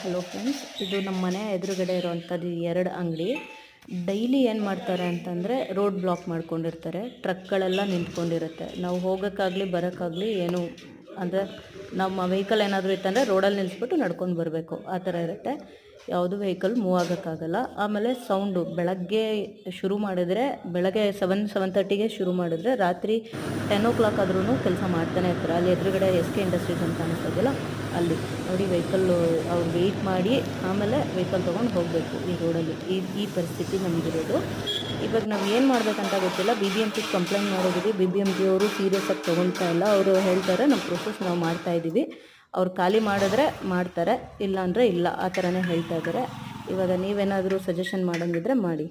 Hello friends, ಇದು ನಮ್ಮ ಮನೆ ಎದುರುಗಡೆ ಇರುವಂಥದ್ದು 2 ಅಂಗಡಿ. ಡೈಲಿ ಏನು ಮಾಡ್ತಾರೆ ಅಂತಂದರೆ ರೋಡ್ ಬ್ಲಾಕ್ ಮಾಡ್ಕೊಂಡಿರ್ತಾರೆ, ಟ್ರಕ್ಗಳೆಲ್ಲ ನಿಂತ್ಕೊಂಡಿರುತ್ತೆ. ನಾವು ಹೋಗೋಕ್ಕಾಗಲಿ ಬರೋಕ್ಕಾಗಲಿ ಏನು ಅಂದರೆ ನಮ್ಮ ವೆಹಿಕಲ್ ಏನಾದರೂ ಇತ್ತಂದರೆ ರೋಡಲ್ಲಿ ನಿಲ್ಲಿಸ್ಬಿಟ್ಟು ನಡ್ಕೊಂಡು ಬರಬೇಕು, ಆ ಥರ ಇರುತ್ತೆ. ಯಾವುದು ವೆಹಿಕಲ್ ಮೂವ್ ಆಗೋಕ್ಕಾಗಲ್ಲ. ಆಮೇಲೆ ಸೌಂಡು ಬೆಳಗ್ಗೆ ಶುರು ಮಾಡಿದ್ರೆ, ಬೆಳಗ್ಗೆ 7-7:30ಗೆ ಶುರು ಮಾಡಿದ್ರೆ ರಾತ್ರಿ 10 ಆದ್ರೂ ಕೆಲಸ ಮಾಡ್ತಾನೆ ಇರ್ತಾರೆ. ಅಲ್ಲಿ ಎದುರುಗಡೆ SK ಇಂಡಸ್ಟ್ರೀಸ್ ಅಂತ ಅನಿಸ್ತದಲ್ಲ, ಅಲ್ಲಿ ನೋಡಿ ವೆಹಿಕಲ್ಲು ಅವ್ರು ವೆಯ್ಟ್ ಮಾಡಿ ಆಮೇಲೆ ವೆಹಿಕಲ್ ತೊಗೊಂಡು ಹೋಗಬೇಕು ಈ ರೋಡಲ್ಲಿ. ಈ ಪರಿಸ್ಥಿತಿ ನಮಗಿರೋದು. ಇವಾಗ ನಾವು ಏನು ಮಾಡಬೇಕಂತ ಗೊತ್ತಿಲ್ಲ. BBMP ಕಂಪ್ಲೇಂಟ್ ಮಾಡಿದ್ದೀವಿ. BBMP ಅವರು ಸೀರಿಯಸ್ಸಾಗಿ ತೊಗೊಳ್ತಾ ಇಲ್ಲ. ಅವರು ಹೇಳ್ತಾರೆ ನಮ್ಮ ಪ್ರೊಸೆಸ್ ನಾವು ಮಾಡ್ತಾಯಿದ್ದೀವಿ, ಅವ್ರು ಖಾಲಿ ಮಾಡಿದ್ರೆ ಮಾಡ್ತಾರೆ, ಇಲ್ಲ ಅಂದರೆ ಇಲ್ಲ, ಆ ಥರನೇ ಹೇಳ್ತಾ ಇದ್ದಾರೆ. ಇವಾಗ ನೀವೇನಾದರೂ ಸಜೆಷನ್ ಮಾಡೋಂಗಿದ್ರೆ ಮಾಡಿ.